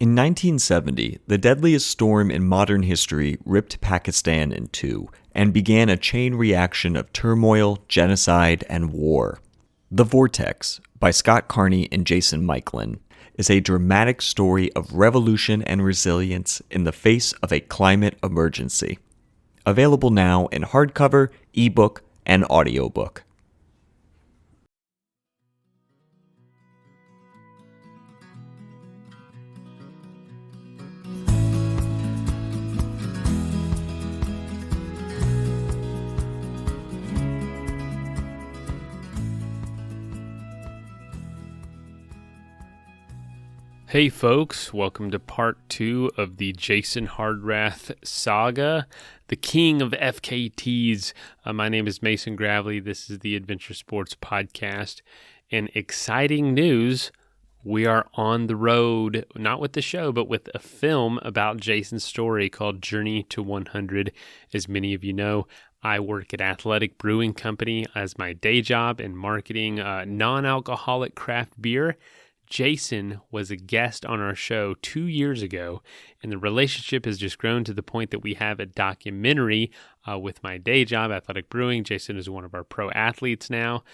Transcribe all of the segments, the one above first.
In 1970, the deadliest storm in modern history ripped Pakistan in two and began a chain reaction of turmoil, genocide, and war. The Vortex, by Scott Carney and Jason Michelin, is a dramatic story of revolution and resilience in the face of a climate emergency. Available now in hardcover, ebook, and audiobook. Hey folks, welcome to part 2 of the Jason Hardrath saga, the king of FKTs. My name is Mason Gravely. This is the Adventure Sports Podcast. And exciting news, we are on the road, not with the show, but with a film about Jason's story called Journey to 100. As many of you know, I work at Athletic Brewing Company as my day job in marketing non-alcoholic craft beer. Jason was a guest on our show 2 years ago, and the relationship has just grown to the point that we have a documentary with my day job, Athletic Brewing. Jason is one of our pro athletes now,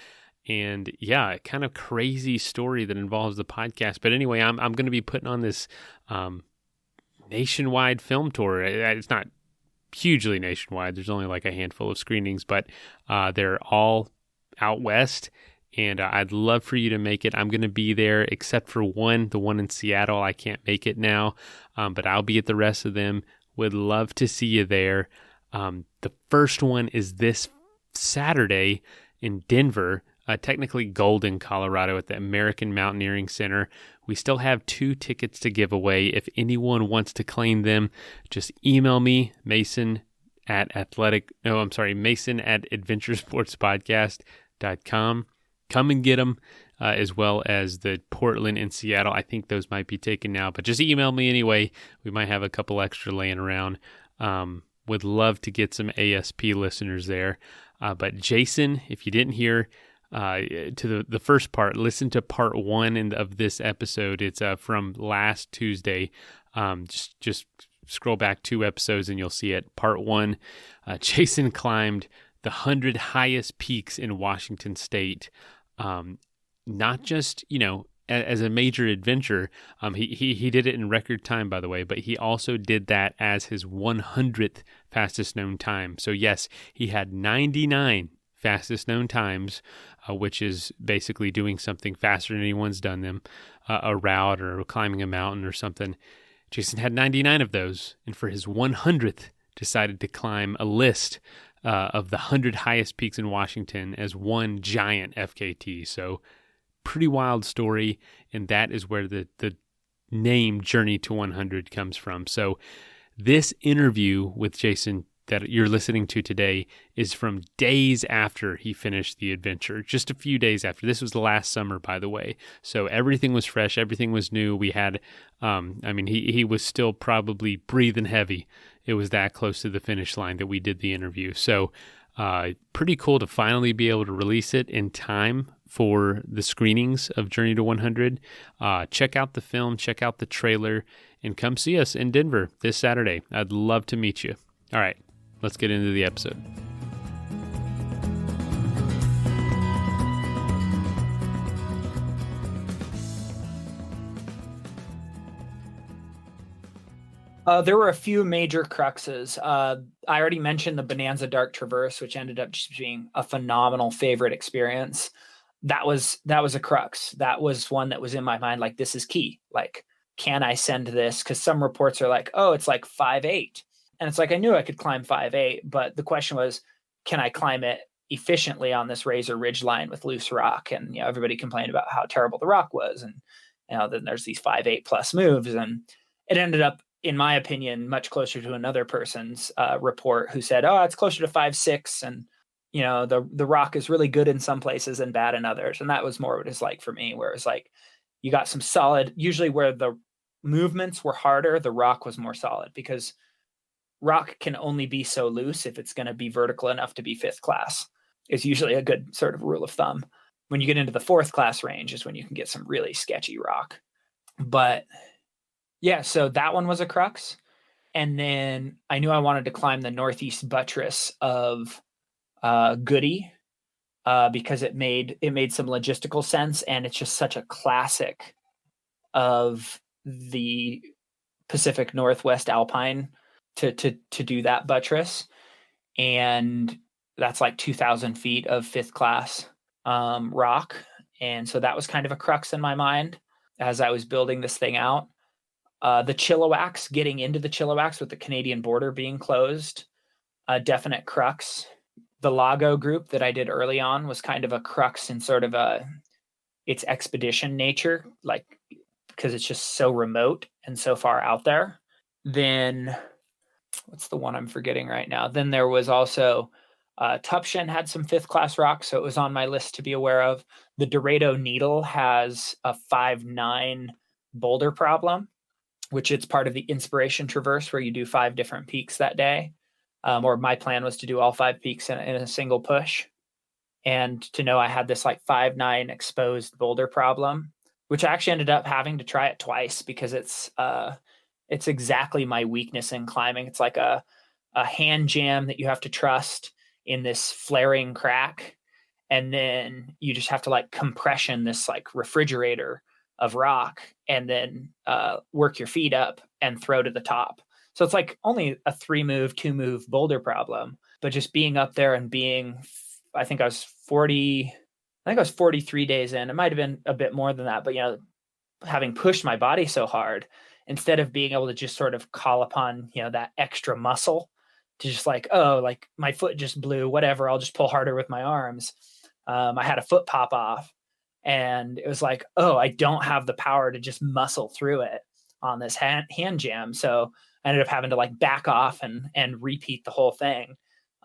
and yeah, kind of crazy story that involves the podcast. But anyway, I'm going to be putting on this nationwide film tour. It's not hugely nationwide. There's only like a handful of screenings, but they're all out west. And I'd love for you to make it. I'm going to be there except for the one in Seattle. I can't make it now, but I'll be at the rest of them. Would love to see you there. The first one is this Saturday in Denver, technically Golden, Colorado, at the American Mountaineering Center. We still have 2 tickets to give away. If anyone wants to claim them, just email me, Mason at adventuresportspodcast.com. Come and get them, as well as the Portland and Seattle. I think those might be taken now, but just email me anyway. We might have a couple extra laying around. Would love to get some ASP listeners there. But Jason, if you didn't hear to the first part, listen to part 1 of this episode. It's from last Tuesday. Just scroll back 2 episodes and you'll see it. Part 1, Jason climbed the 100 highest peaks in Washington State. Not just, as a major adventure. He did it in record time, by the way, but he also did that as his 100th fastest known time. So yes, he had 99 fastest known times, which is basically doing something faster than anyone's done them, a route or climbing a mountain or something. Jason had 99 of those, and for his 100th, decided to climb a list of the 100 highest peaks in Washington as one giant FKT. So pretty wild story, and that is where the name Journey to 100 comes from. So this interview with Jason that you're listening to today is from days after he finished the adventure, just a few days after. This was the last summer, by the way. So everything was fresh, everything was new. We had, he was still probably breathing heavy. It was that close to the finish line that we did the interview. So pretty cool to finally be able to release it in time for the screenings of Journey to 100. Check out the film, check out the trailer, and come see us in Denver this Saturday. I'd love to meet you. All right, let's get into the episode. There were a few major cruxes. I already mentioned the Bonanza Dark Traverse, which ended up just being a phenomenal favorite experience. That was a crux. That was one that was in my mind, like, this is key. Like, can I send this? Because some reports are like, oh, it's like 5.8. And it's like, I knew I could climb 5.8, but the question was, can I climb it efficiently on this razor ridge line with loose rock? And, everybody complained about how terrible the rock was. And, then there's these 5.8 plus moves. And it ended up, in my opinion, much closer to another person's report who said, oh, it's closer to 5.6. And, the rock is really good in some places and bad in others. And that was more what it's like for me, where it's like, you got some solid, usually where the movements were harder, the rock was more solid, because rock can only be so loose if it's going to be vertical enough to be 5th class, is usually a good sort of rule of thumb. When you get into the 4th class range is when you can get some really sketchy rock. But Yeah, so that one was a crux. And then I knew I wanted to climb the northeast buttress of Goody, because it made some logistical sense, and it's just such a classic of the Pacific Northwest Alpine to do that buttress. And that's like 2,000 feet of fifth class rock. And so that was kind of a crux in my mind as I was building this thing out. The Chilliwack's, getting into the Chilliwack's with the Canadian border being closed, a definite crux. The Lago group that I did early on was kind of a crux in sort of its expedition nature, like because it's just so remote and so far out there. Then what's the one I'm forgetting right now? Then there was also Tupshin had some fifth class rocks, so it was on my list to be aware of. The Dorado Needle has a 5'9" boulder problem, which it's part of the Inspiration Traverse where you do 5 different peaks that day. Or my plan was to do all 5 peaks in a single push. And to know I had this like 5'9" exposed boulder problem, which I actually ended up having to try it twice because it's exactly my weakness in climbing. It's like a hand jam that you have to trust in this flaring crack. And then you just have to like compression this like refrigerator of rock and then work your feet up and throw to the top. So it's like only a 3-move, 2-move boulder problem, but just being up there and being, I think I was 43 days in. It might have been a bit more than that, but having pushed my body so hard, instead of being able to just sort of call upon, that extra muscle to just like, oh, like my foot just blew, whatever, I'll just pull harder with my arms. I had a foot pop off, and it was like, oh, I don't have the power to just muscle through it on this hand jam. So I ended up having to like back off and repeat the whole thing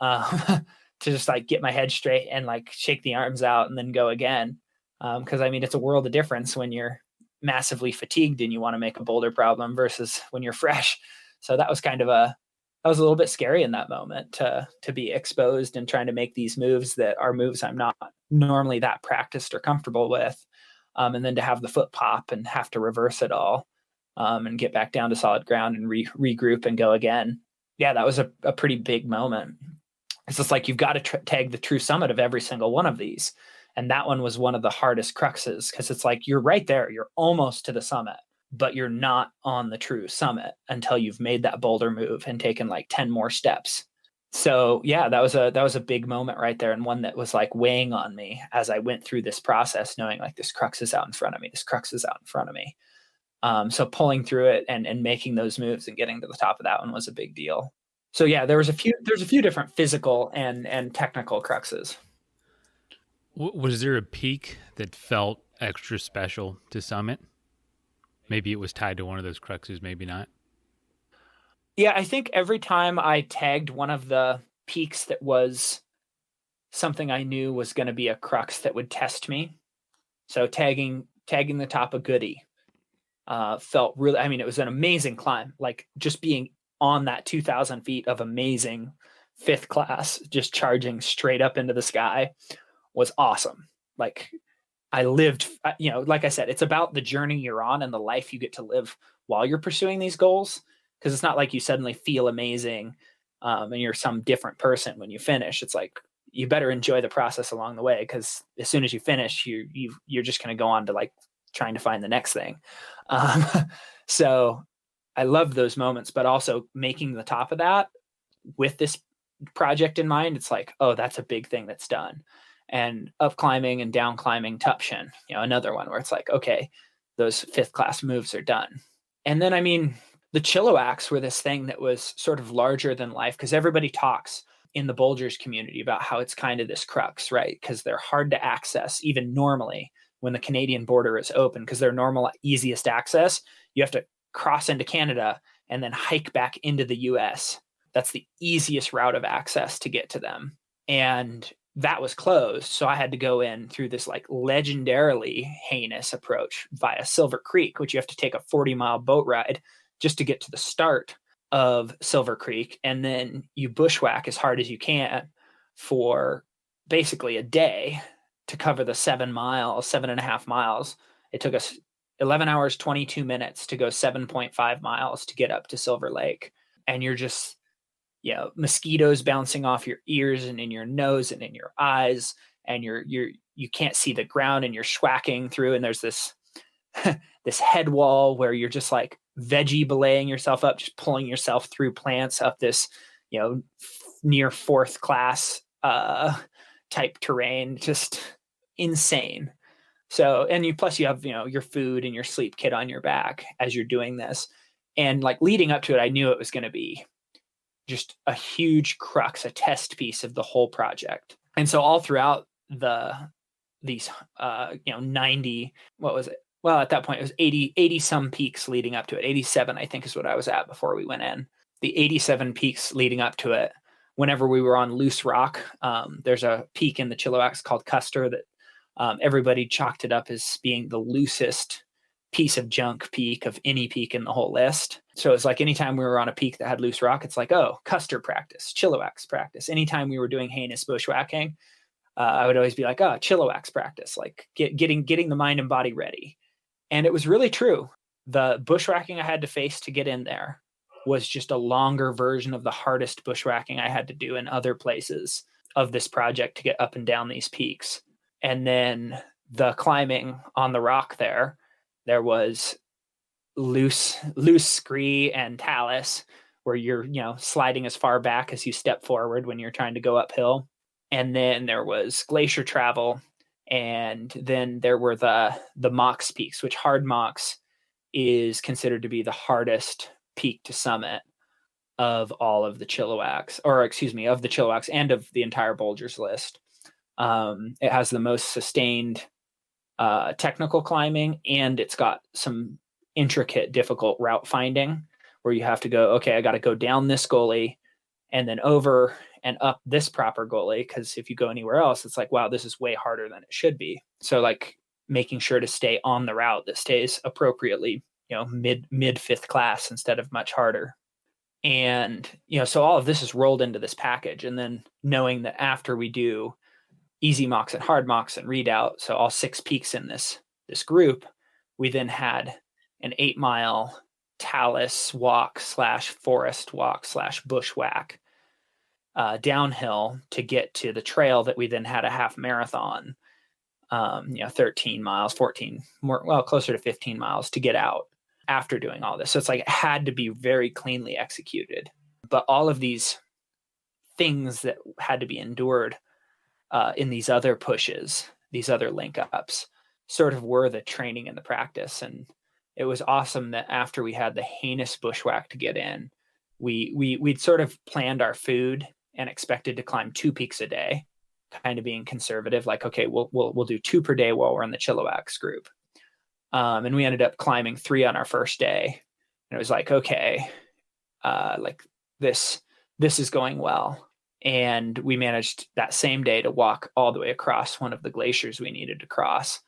to just like get my head straight and like shake the arms out and then go again. Because I mean, it's a world of difference when you're massively fatigued and you want to make a boulder problem versus when you're fresh. So that was a little bit scary in that moment to be exposed and trying to make these moves that are moves I'm not normally that practiced or comfortable with. And then to have the foot pop and have to reverse it all and get back down to solid ground and regroup and go again. Yeah, that was a pretty big moment. It's just like you've got to tag the true summit of every single one of these. And that one was one of the hardest cruxes because it's like you're right there. You're almost to the summit, but you're not on the true summit until you've made that boulder move and taken like 10 more steps. So yeah, that was a big moment right there, and one that was like weighing on me as I went through this process, knowing like this crux is out in front of me. This crux is out in front of me. So pulling through it and making those moves and getting to the top of that one was a big deal. So yeah, there's a few different physical and technical cruxes. Was there a peak that felt extra special to summit? Maybe it was tied to one of those cruxes, maybe not. Yeah, I think every time I tagged one of the peaks that was something I knew was going to be a crux that would test me. So tagging the top of Goody felt really, I mean, it was an amazing climb. Like just being on that 2,000 feet of amazing fifth class, just charging straight up into the sky was awesome. Like I lived, like I said, it's about the journey you're on and the life you get to live while you're pursuing these goals. Because it's not like you suddenly feel amazing and you're some different person when you finish. It's like you better enjoy the process along the way, because as soon as you finish, you're just going to go on to like trying to find the next thing. So I loved those moments, but also making the top of that with this project in mind, it's like, oh, that's a big thing that's done. And up climbing and down climbing Tupshin, another one where it's like, okay, those fifth class moves are done. And then, I mean, the Chilliwacks were this thing that was sort of larger than life, because everybody talks in the Bulgers community about how it's kind of this crux, right? Because they're hard to access even normally when the Canadian border is open, because their normal easiest access, you have to cross into Canada and then hike back into the US. That's the easiest route of access to get to them. And that was closed. So I had to go in through this like legendarily heinous approach via Silver Creek, which you have to take a 40-mile boat ride just to get to the start of Silver Creek. And then you bushwhack as hard as you can for basically a day to cover the 7.5 miles it took us 11 hours, 22 minutes to go 7.5 miles to get up to Silver Lake. And you're just, mosquitoes bouncing off your ears and in your nose and in your eyes. And you can't see the ground and you're schwacking through. And there's this, this head wall where you're just like veggie belaying yourself up, just pulling yourself through plants up this, near fourth class type terrain, just insane. So, and you have, your food and your sleep kit on your back as you're doing this. And like leading up to it, I knew it was going to be just a huge crux, a test piece of the whole project. And so all throughout these 90, what was it? Well, at that point it was 80 some peaks leading up to it. 87, I think, is what I was at before we went in. The 87 peaks leading up to it, whenever we were on loose rock, there's a peak in the Chilliwack called Custer that everybody chalked it up as being the loosest piece of junk peak of any peak in the whole list. So it's like anytime we were on a peak that had loose rock, it's like, oh, Custer practice, Chilliwack practice. Anytime we were doing heinous bushwhacking, I would always be like, oh, Chilliwack practice, like getting the mind and body ready. And it was really true. The bushwhacking I had to face to get in there was just a longer version of the hardest bushwhacking I had to do in other places of this project to get up and down these peaks. And then the climbing on the rock there was loose scree and talus where you're, sliding as far back as you step forward when you're trying to go uphill. And then there was glacier travel. And then there were the Mox peaks, which Hard Mox is considered to be the hardest peak to summit of all of the Chilliwacks, of the Chilliwacks and of the entire Bulger's List. It has the most sustained technical climbing, and it's got some intricate, difficult route finding where you have to go, okay, I got to go down this gully and then over and up this proper gully, because if you go anywhere else, it's like, wow, this is way harder than it should be. So like making sure to stay on the route that stays appropriately, mid fifth class instead of much harder. And, so all of this is rolled into this package. And then knowing that after we do easy mocks and hard mocks and redoubt, so all 6 peaks in this group, we then had an 8-mile talus walk / forest walk / bushwhack downhill to get to the trail that we then had a half marathon, 13 miles, 14, closer to 15 miles to get out after doing all this. So it's like it had to be very cleanly executed. But all of these things that had to be endured in these other pushes, these other link ups, sort of were the training and the practice. And it was awesome that after we had the heinous bushwhack to get in, we'd sort of planned our food and expected to climb 2 peaks a day, kind of being conservative, like, okay, we'll do 2 per day while we're in the Chilliwack group. And we ended up climbing 3 on our first day. And it was like, okay, like this is going well. And we managed that same day to walk all the way across one of the glaciers we needed to cross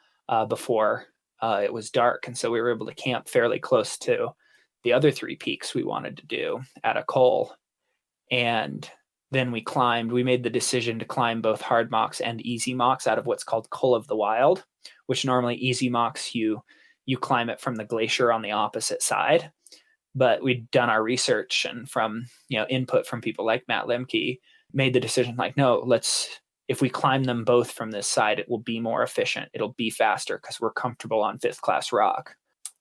before it was dark. And so we were able to camp fairly close to the other 3 peaks we wanted to do at a col. And then we made the decision to climb both hard mocks and easy mocks out of what's called Col of the Wild, which normally easy mocks, you climb it from the glacier on the opposite side. But we'd done our research and from, input from people like Matt Lemke, made the decision like, no, if we climb them both from this side, it will be more efficient. It'll be faster because we're comfortable on 5th class rock.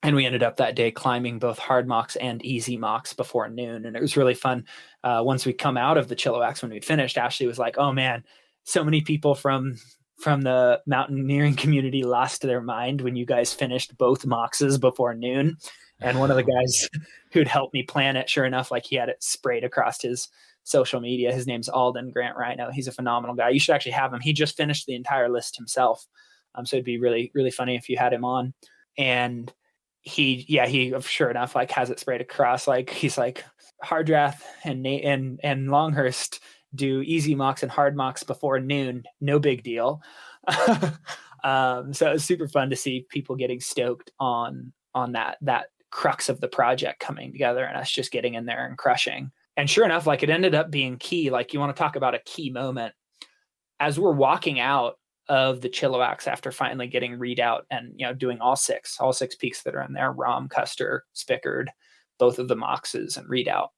And we ended up that day climbing both hard mocks and easy mocks before noon. And it was really fun. Once we come out of the Chilliwacks, when we finished, Ashley was like, oh man, so many people from the mountaineering community lost their mind when you guys finished both moxes before noon. And one of the guys who'd helped me plan it, sure enough, like he had it sprayed across his social media. His name's Alden Grant Rhino. He's a phenomenal guy. You should actually have him. He just finished the entire list himself. So it'd be really, really funny if you had him on. And he sure enough, like has it sprayed across. Like he's like, Hardrath and Longhurst do easy mocks and hard mocks before noon. No big deal. So it was super fun to see people getting stoked on that crux of the project coming together and us just getting in there and crushing. And sure enough, like it ended up being key. Like you want to talk about a key moment as we're walking out of the Chilliwack after finally getting readout and, doing all six peaks that are in there, Rom, Custer, Spickard, both of the Moxes and readout.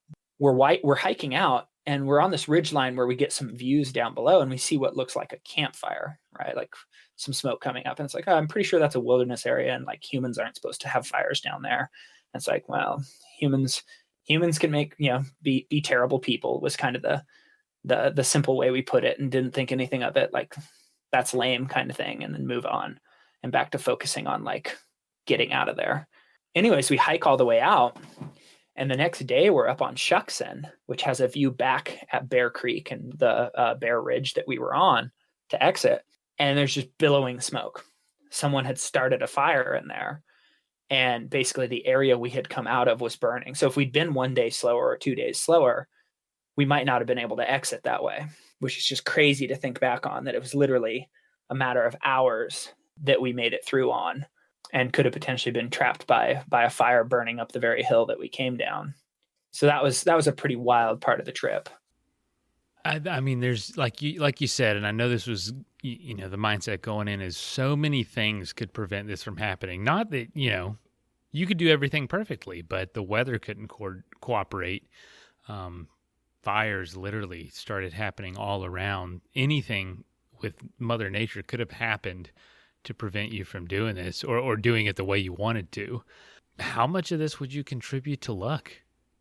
We're hiking out and we're on this ridge line where we get some views down below and we see what looks like a campfire, right? Like some smoke coming up. And it's like, oh, I'm pretty sure that's a wilderness area. And like humans aren't supposed to have fires down there. And it's like, well, humans can make, be terrible people was kind of the simple way we put it, and didn't think anything of it. Like, that's lame kind of thing, and then move on and back to focusing on like getting out of there. Anyways, we hike all the way out, and the next day we're up on Shucksen, which has a view back at Bear Creek and the Bear Ridge that we were on to exit. And there's just billowing smoke. Someone had started a fire in there, and basically the area we had come out of was burning. So if we'd been 1 day slower or 2 days slower, we might not have been able to exit that way, which is just crazy to think back on, that it was literally a matter of hours that we made it through on, and could have potentially been trapped by a fire burning up the very hill that we came down. So that was a pretty wild part of the trip. I mean, there's like you said, and I know this was, the mindset going in is so many things could prevent this from happening. Not that, you could do everything perfectly, but the weather couldn't cooperate. Fires literally started happening all around. Anything with Mother Nature could have happened to prevent you from doing this, or doing it the way you wanted to. How much of this would you contribute to luck?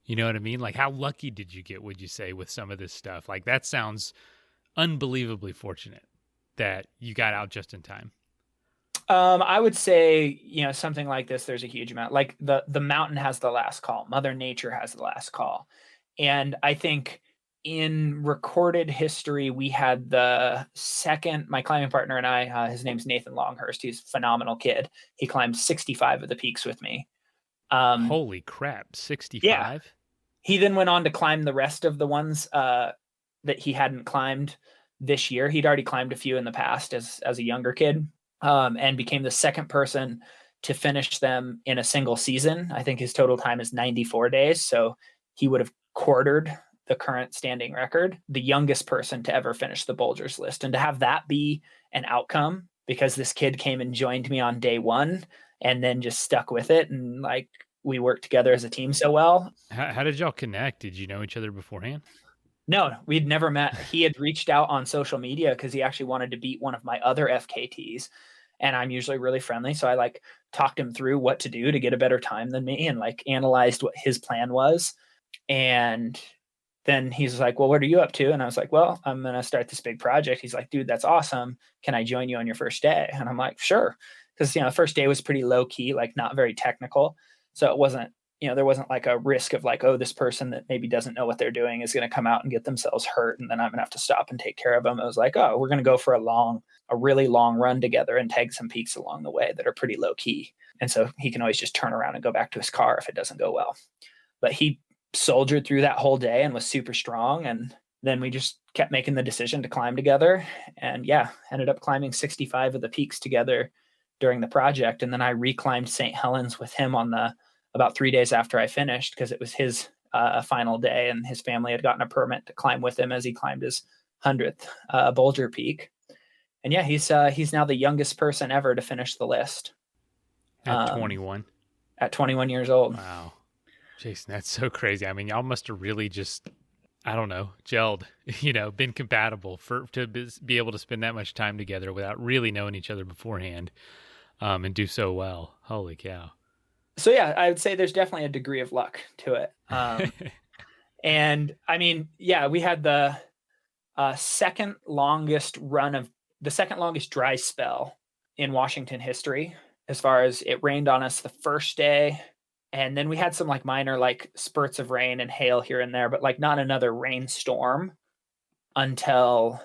You know what I mean? Like, how lucky did you get, would you say, with some of this stuff? Like, that sounds unbelievably fortunate that you got out just in time. I would say, something like this, there's a huge amount. Like the mountain has the last call. Mother Nature has the last call. And I think in recorded history, we had the second, my climbing partner and I, his name's Nathan Longhurst. He's a phenomenal kid. He climbed 65 of the peaks with me. Holy crap, 65? Yeah. He then went on to climb the rest of the ones that he hadn't climbed this year. He'd already climbed a few in the past as a younger kid, and became the second person to finish them in a single season. I think his total time is 94 days. So he would have quartered the current standing record, the youngest person to ever finish the Bulger's List. And to have that be an outcome, because this kid came and joined me on day one and then just stuck with it. And like, we worked together as a team so well. How did y'all connect? Did you know each other beforehand? No, we'd never met. He had reached out on social media because he actually wanted to beat one of my other FKTs. And I'm usually really friendly. So I like talked him through what to do to get a better time than me, and like analyzed what his plan was. And then he's like, well, what are you up to? And I was like, well, I'm going to start this big project. He's like, dude, that's awesome. Can I join you on your first day? And I'm like, sure. Because, the first day was pretty low key, like not very technical. So it wasn't, there wasn't like a risk of like, oh, this person that maybe doesn't know what they're doing is going to come out and get themselves hurt, and then I'm going to have to stop and take care of them. It was like, oh, we're going to go for a really long run together and tag some peaks along the way that are pretty low key. And so he can always just turn around and go back to his car if it doesn't go well. But he soldiered through that whole day and was super strong. And then we just kept making the decision to climb together, and ended up climbing 65 of the peaks together during the project. And then I reclimbed St. Helens with him on about 3 days after I finished, because it was his final day, and his family had gotten a permit to climb with him as he climbed his 100th Bulger Peak. And he's now the youngest person ever to finish the list. At 21? At 21 years old. Wow. Jason, that's so crazy. I mean, y'all must have really just, I don't know, gelled, been compatible to be able to spend that much time together without really knowing each other beforehand, and do so well. Holy cow. So I would say there's definitely a degree of luck to it. And I mean, we had the second longest dry spell in Washington history, as far as it rained on us the first day. And then we had some like minor like spurts of rain and hail here and there, but like not another rainstorm until,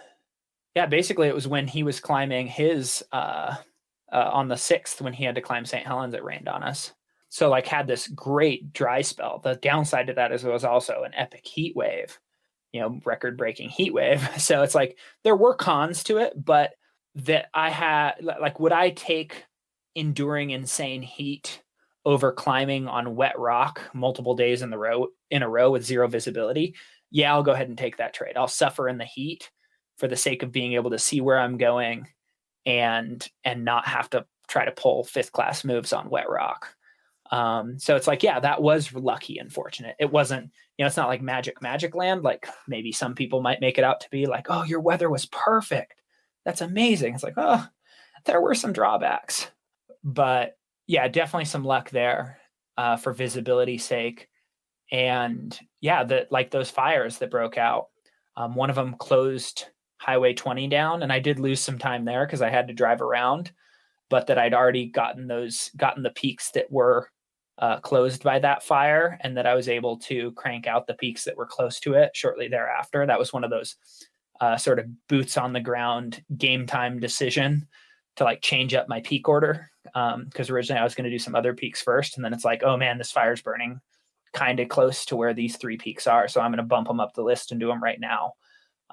basically it was when he was climbing his, on the 6th, when he had to climb St. Helens, it rained on us. So like had this great dry spell. The downside to that is it was also an epic heat wave, record breaking heat wave. So it's like, there were cons to it, but that I had like, would I take enduring insane heat over climbing on wet rock multiple days in a row with zero visibility? Yeah, I'll go ahead and take that trade. I'll suffer in the heat for the sake of being able to see where I'm going and not have to try to pull 5th class moves on wet rock. So it's like, yeah, that was lucky and fortunate. It wasn't, it's not like magic land. Like maybe some people might make it out to be like, oh, your weather was perfect. That's amazing. It's like, oh, there were some drawbacks, but yeah, definitely some luck there for visibility's sake. And yeah, like those fires that broke out, one of them closed Highway 20 down, and I did lose some time there because I had to drive around, but that I'd already gotten the peaks that were closed by that fire, and that I was able to crank out the peaks that were close to it shortly thereafter. That was one of those sort of boots on the ground game time decision to like change up my peak order. Because originally I was going to do some other peaks first, and then it's like, oh man, this fire's burning kind of close to where these 3 peaks are. So I'm going to bump them up the list and do them right now.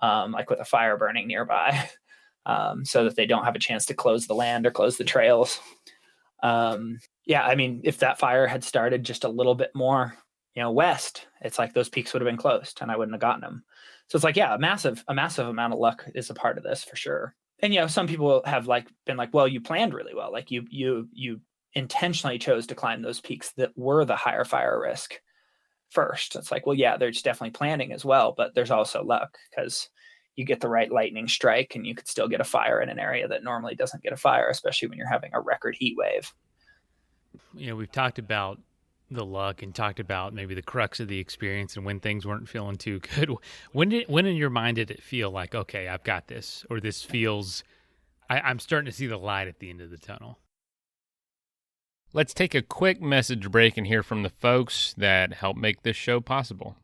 Like with a fire burning nearby, so that they don't have a chance to close the land or close the trails. Yeah, I mean, if that fire had started just a little bit more, west, it's like those peaks would have been closed and I wouldn't have gotten them. So it's like, yeah, a massive amount of luck is a part of this for sure. And, some people have been like, well, you planned really well. Like you intentionally chose to climb those peaks that were the higher fire risk first. It's like, well, yeah, there's definitely planning as well, but there's also luck because you get the right lightning strike and you could still get a fire in an area that normally doesn't get a fire, especially when you're having a record heat wave. We've talked about the luck and talked about maybe the crux of the experience and when things weren't feeling too good. When in your mind did it feel like, okay, I've got this, or this feels, I'm starting to see the light at the end of the tunnel? Let's take a quick message break and hear from the folks that help make this show possible.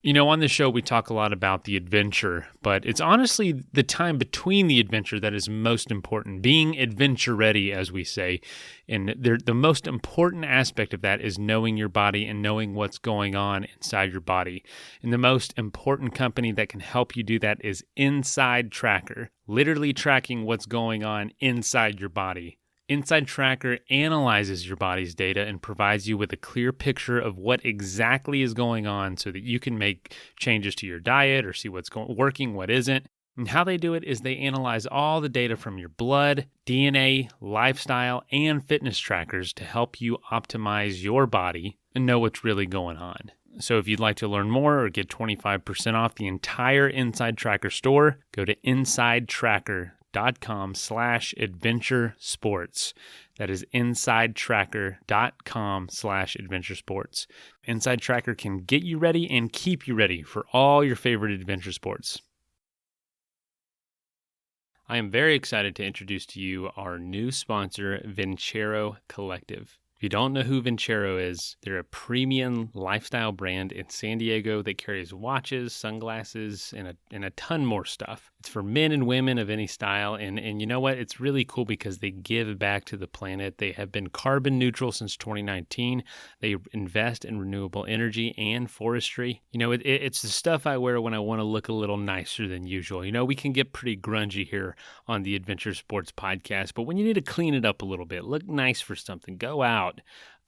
On this show, we talk a lot about the adventure, but it's honestly the time between the adventure that is most important, being adventure ready, as we say. And the most important aspect of that is knowing your body and knowing what's going on inside your body. And the most important company that can help you do that is Inside Tracker, literally tracking what's going on inside your body. Inside Tracker analyzes your body's data and provides you with a clear picture of what exactly is going on so that you can make changes to your diet or see what's working, what isn't. And how they do it is they analyze all the data from your blood, DNA, lifestyle, and fitness trackers to help you optimize your body and know what's really going on. So if you'd like to learn more or get 25% off the entire Inside Tracker store, go to insidetracker.com/adventure sports. That is insidetracker.com/adventure sports. Inside Tracker can get you ready and keep you ready for all your favorite adventure sports. I am very excited to introduce to you our new sponsor, Vincero Collective. If you don't know who Vincero is, they're a premium lifestyle brand in San Diego that carries watches, sunglasses, and a ton more stuff. It's for men and women of any style, and you know what? It's really cool because they give back to the planet. They have been carbon neutral since 2019. They invest in renewable energy and forestry. It's the stuff I wear when I want to look a little nicer than usual. We can get pretty grungy here on the Adventure Sports Podcast, but when you need to clean it up a little bit, look nice for something, go out.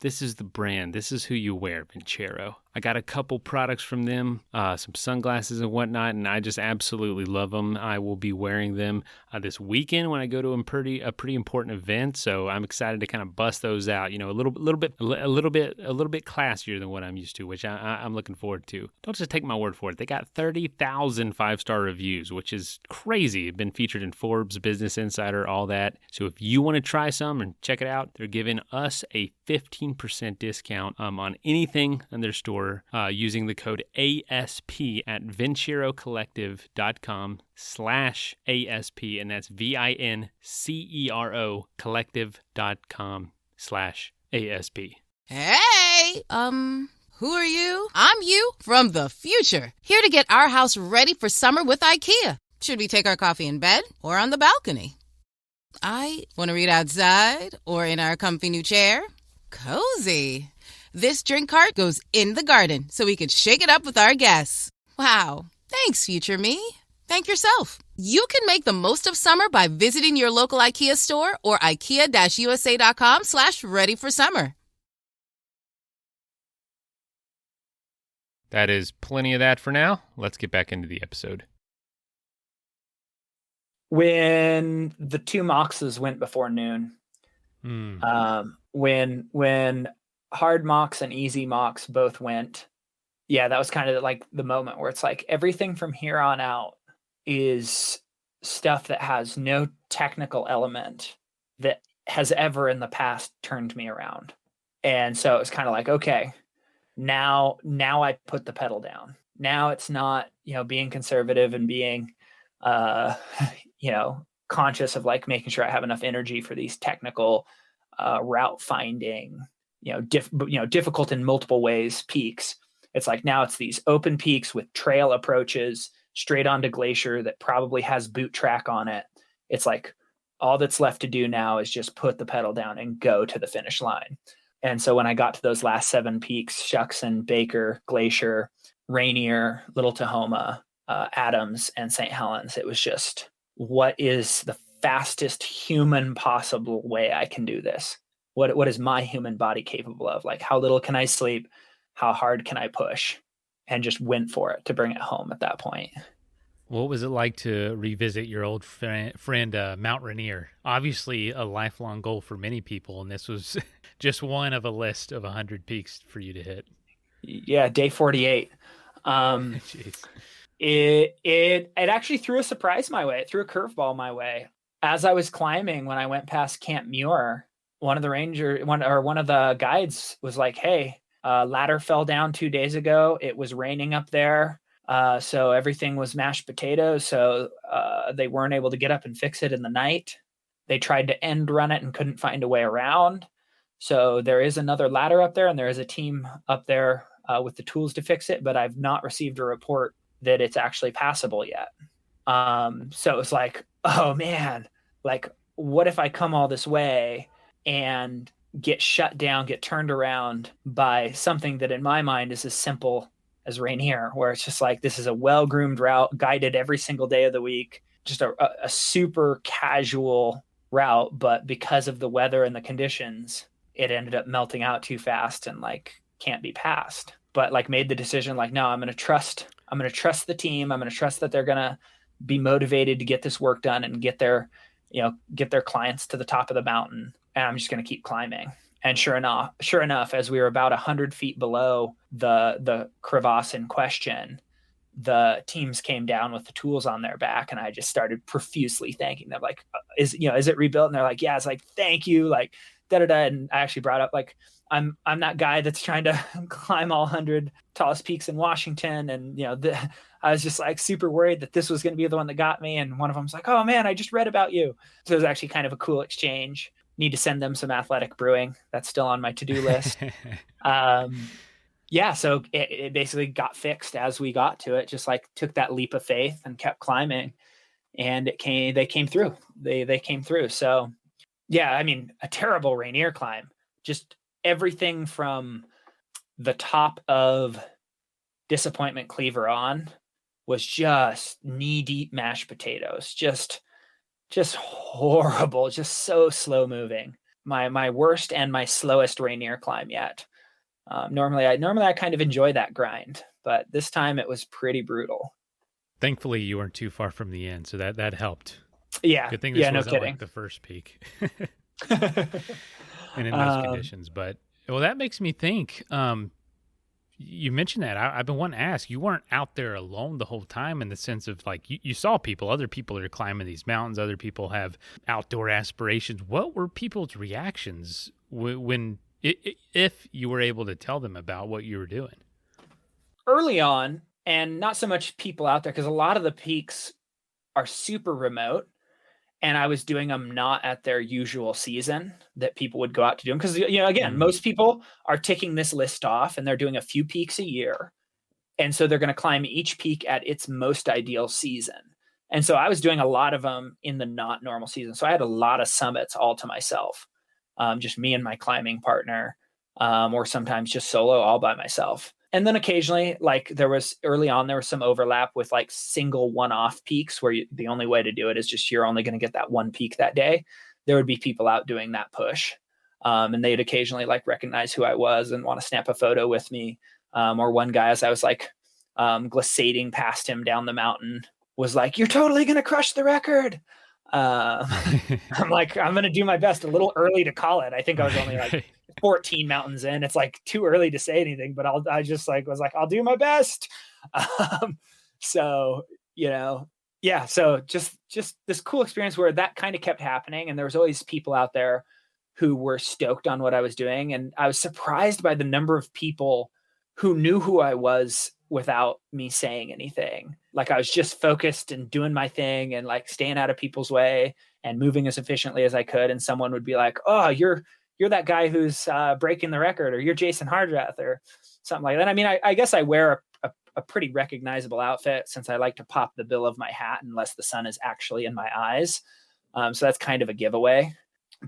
This is the brand. This is who you wear, Vincero. I got a couple products from them, some sunglasses and whatnot, and I just absolutely love them. I will be wearing them this weekend when I go to a pretty important event. So I'm excited to kind of bust those out. A little bit classier than what I'm used to, which I'm looking forward to. Don't just take my word for it. They got 30,000 5-star reviews, which is crazy. Been featured in Forbes, Business Insider, all that. So if you want to try some and check it out, they're giving us a 15% discount on anything in their store using the code ASP at vincerocollective.com/ASP, and that's VINCERO collective.com/ASP. Hey, who are you? I'm you from the future, here to get our house ready for summer with IKEA. Should we take our coffee in bed or on the balcony? I want to read outside or in our comfy new chair. Cozy. This drink cart goes in the garden so we could shake it up with our guests. Wow. Thanks, future me. Thank yourself. You can make the most of summer by visiting your local IKEA store or IKEA-USA.com/ready for summer. That is plenty of that for now. Let's get back into the episode. When the 2 Moxes went before noon, when hard Mox and easy Mox both went, yeah, that was kind of like the moment where it's like everything from here on out is stuff that has no technical element that has ever in the past turned me around. And so it was kind of like, okay, now I put the pedal down. Now it's not, being conservative and being, conscious of like making sure I have enough energy for these technical route finding, difficult in multiple ways peaks. It's like now it's these open peaks with trail approaches straight onto glacier that probably has boot track on it. It's like all that's left to do now is just put the pedal down and go to the finish line. And so when I got to those last 7 peaks, Shuckson, Baker, Glacier, Rainier, Little Tahoma, Adams, and St. Helens, it was just, what is the fastest human possible way I can do this? What is my human body capable of? Like, how little can I sleep? How hard can I push? And just went for it to bring it home at that point. What was it like to revisit your old friend Mount Rainier? Obviously a lifelong goal for many people, and this was just one of a list of 100 peaks for you to hit. Yeah, day 48. It actually threw a surprise my way. It threw a curveball my way. As I was climbing, when I went past Camp Muir, one of the guides was like, "Hey, ladder fell down 2 days ago. It was raining up there. So everything was mashed potatoes. So they weren't able to get up and fix it in the night. They tried to end run it and couldn't find a way around. So there is another ladder up there, and there is a team up there with the tools to fix it, but I've not received a report that it's actually passable yet." So it's like, oh man, like what if I come all this way and get shut down, get turned around by something that in my mind is as simple as Rainier, where it's just like, this is a well-groomed route, guided every single day of the week, just a super casual route. But because of the weather and the conditions, it ended up melting out too fast and like can't be passed. But like made the decision like, no, I'm going to trust the team. I'm going to trust that they're going to be motivated to get this work done and get their clients to the top of the mountain. And I'm just going to keep climbing. And sure enough, as we were about 100 feet below the crevasse in question, the teams came down with the tools on their back, and I just started profusely thanking them. Like, is it rebuilt? And they're like, yeah. It's like, thank you. Like, da-da-da. And I actually brought up like, I'm that guy that's trying to climb all 100 tallest peaks in Washington. And, I was just like super worried that this was going to be the one that got me. And one of them's like, oh man, I just read about you. So it was actually kind of a cool exchange. Need to send them some athletic brewing. That's still on my to-do list. So it basically got fixed as we got to it, just like took that leap of faith and kept climbing, and they came through. They came through. So yeah, I mean, a terrible Rainier climb, just everything from the top of Disappointment Cleaver on was just knee-deep mashed potatoes, just horrible, just so slow moving. My worst and my slowest Rainier climb yet. Normally I kind of enjoy that grind, but this time it was pretty brutal. Thankfully, you weren't too far from the end, so that helped. Yeah, good thing this wasn't no like the first peak, and in those conditions. But well, that makes me think. You mentioned that. I've been wanting to ask. You weren't out there alone the whole time, in the sense of like you saw people. Other people are climbing these mountains. Other people have outdoor aspirations. What were people's reactions when if you were able to tell them about what you were doing? Early on, and not so much people out there, because a lot of the peaks are super remote, and I was doing them not at their usual season that people would go out to do them. Because, again, most people are ticking this list off and they're doing a few peaks a year. And so they're going to climb each peak at its most ideal season. And so I was doing a lot of them in the not normal season. So I had a lot of summits all to myself, just me and my climbing partner, or sometimes just solo all by myself. And then occasionally, like early on, there was some overlap with like single one-off peaks where the only way to do it is just you're only going to get that one peak that day. There would be people out doing that push. And they'd occasionally like recognize who I was and want to snap a photo with me. Or one guy, as I was like glissading past him down the mountain, was like, "You're totally going to crush the record." I'm like, I'm going to do my best. A little early to call it. I think I was only like 14 mountains in. It's like too early to say anything, but I just like was like, I'll do my best. So, yeah. So just this cool experience where that kind of kept happening. And there was always people out there who were stoked on what I was doing. And I was surprised by the number of people who knew who I was without me saying anything. Like I was just focused and doing my thing and like staying out of people's way and moving as efficiently as I could. And someone would be like, oh, you're that guy who's breaking the record, or you're Jason Hardrath or something like that. I mean, I guess I wear a pretty recognizable outfit since I like to pop the bill of my hat unless the sun is actually in my eyes. So that's kind of a giveaway,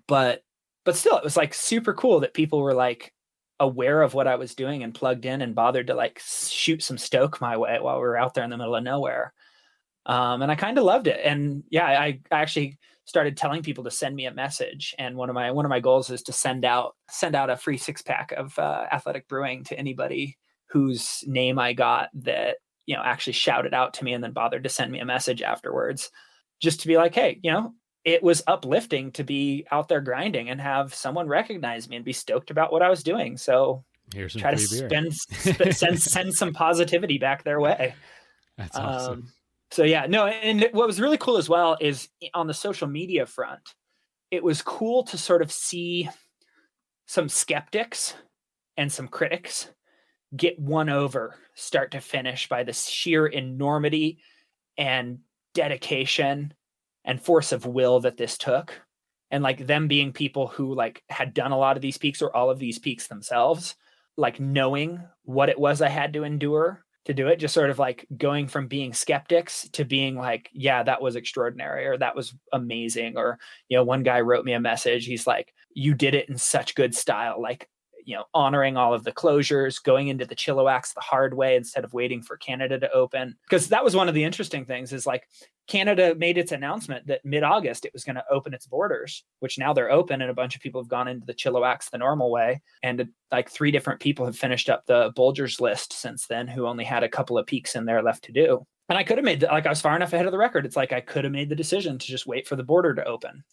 but still, it was like super cool that people were like aware of what I was doing and plugged in and bothered to like shoot some stoke my way while we were out there in the middle of nowhere. And I kind of loved it. And yeah, I actually started telling people to send me a message. And one of my goals is to send out a free 6-pack of Athletic Brewing to anybody whose name I got that, actually shouted out to me and then bothered to send me a message afterwards, just to be like, hey, it was uplifting to be out there grinding and have someone recognize me and be stoked about what I was doing. So here's some try free to beer. send some positivity back their way. That's awesome. So yeah, no. And what was really cool as well is on the social media front, it was cool to sort of see some skeptics and some critics get won over start to finish by the sheer enormity and dedication and force of will that this took. And like them being people who like had done a lot of these peaks or all of these peaks themselves, like knowing what it was I had to endure to do it, just sort of like going from being skeptics to being like, yeah, that was extraordinary, or that was amazing. Or, one guy wrote me a message. He's like, you did it in such good style. Like, honoring all of the closures, going into the Chilliwack's the hard way instead of waiting for Canada to open. Because that was one of the interesting things is like Canada made its announcement that mid-August it was going to open its borders, which now they're open and a bunch of people have gone into the Chilliwack's the normal way. And like 3 different people have finished up the Bulger's List since then, who only had a couple of peaks in there left to do. And I could have made I was far enough ahead of the record. It's like I could have made the decision to just wait for the border to open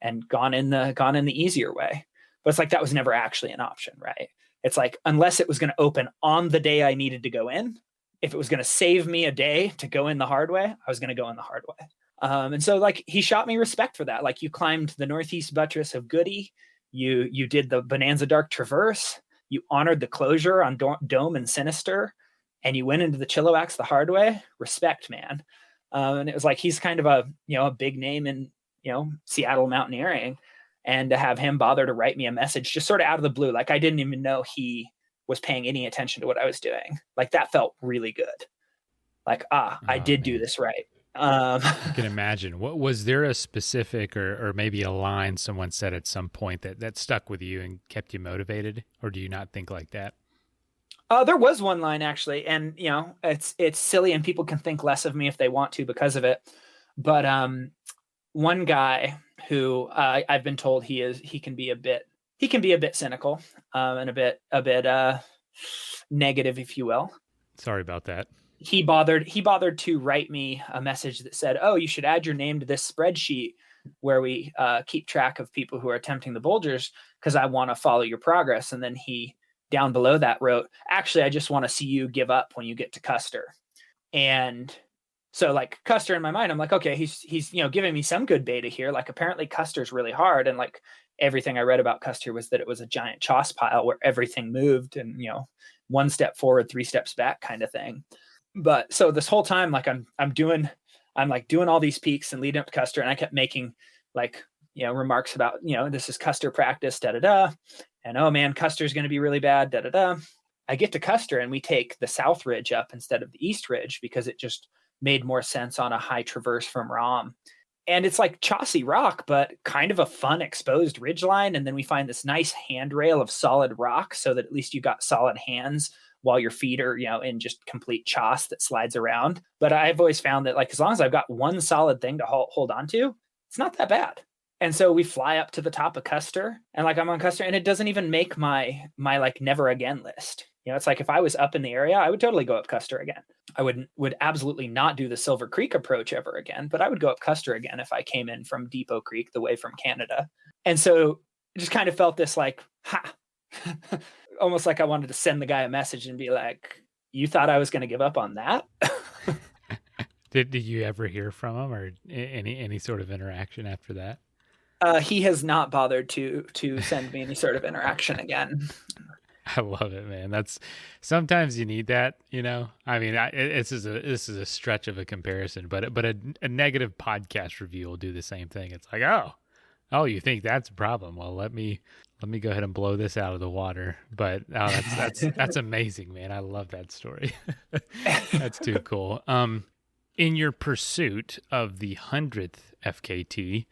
and gone in the easier way. But it's like that was never actually an option, right? It's like unless it was going to open on the day I needed to go in, if it was going to save me a day to go in the hard way, I was going to go in the hard way. And so like he shot me respect for that. Like you climbed the northeast buttress of Goody, you did the Bonanza Dark Traverse, you honored the closure on Dome and Sinister, and you went into the Chilliwack's the hard way. Respect, man. And it was like he's kind of a big name in Seattle mountaineering. And to have him bother to write me a message just sort of out of the blue, like I didn't even know he was paying any attention to what I was doing. Like that felt really good. Like, I did do this right. I can imagine. What was there a specific or maybe a line someone said at some point that stuck with you and kept you motivated? Or do you not think like that? There was one line actually, and it's silly and people can think less of me if they want to because of it. But one guy who I've been told he can be a bit cynical and a bit negative, if you will. Sorry about that. He bothered to write me a message that said, "Oh, you should add your name to this spreadsheet where we keep track of people who are attempting the Bulgers because I want to follow your progress." And then he down below that wrote, "Actually, I just want to see you give up when you get to Custer." And so like Custer in my mind, I'm like, okay, he's giving me some good beta here. Like apparently Custer's really hard. And like everything I read about Custer was that it was a giant choss pile where everything moved and, 1 step forward, 3 steps back kind of thing. But so this whole time, like I'm doing all these peaks and leading up to Custer. And I kept making like, remarks about, this is Custer practice, and oh man, Custer's going to be really bad, I get to Custer and we take the South Ridge up instead of the East Ridge because it just made more sense on a high traverse from ROM. And it's like chossy rock, but kind of a fun exposed ridgeline. And then we find this nice handrail of solid rock so that at least you got solid hands while your feet are, in just complete choss that slides around. But I've always found that like, as long as I've got one solid thing to hold on to, it's not that bad. And so we fly up to the top of Custer and like I'm on Custer and it doesn't even make my like never again list. It's like if I was up in the area, I would totally go up Custer again. I would absolutely not do the Silver Creek approach ever again, but I would go up Custer again if I came in from Depot Creek, the way from Canada. And so it just kind of felt this like, almost like I wanted to send the guy a message and be like, you thought I was going to give up on that? Did you ever hear from him or any sort of interaction after that? He has not bothered to send me any sort of interaction again. I love it, man. That's sometimes you need that, I mean, this is a stretch of a comparison, but a negative podcast review will do the same thing. It's like, oh, you think that's a problem? Well, let me go ahead and blow this out of the water. But that's amazing, man. I love that story. That's too cool. In your pursuit of the 100th FKT,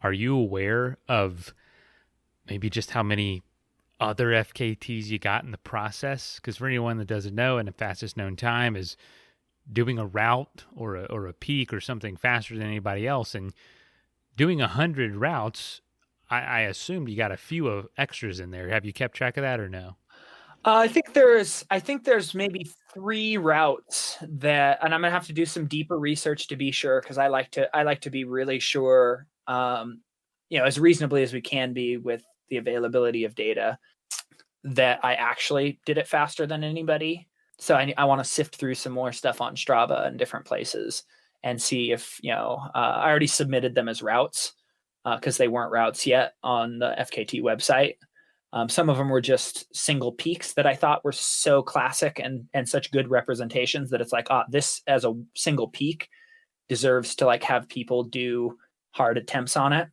are you aware of maybe just how many other FKTs you got in the process? Because for anyone that doesn't know, and the fastest known time is doing a route or a peak or something faster than anybody else. And doing 100 routes, I assumed you got a few of extras in there. Have you kept track of that or no? I think there's maybe 3 routes that, and I'm gonna have to do some deeper research to be sure, because I like to be really sure, as reasonably as we can be with the availability of data, that I actually did it faster than anybody. So I want to sift through some more stuff on Strava and different places and see if, I already submitted them as routes because they weren't routes yet on the FKT website. Some of them were just single peaks that I thought were so classic and such good representations that it's like, this as a single peak deserves to like have people do hard attempts on it.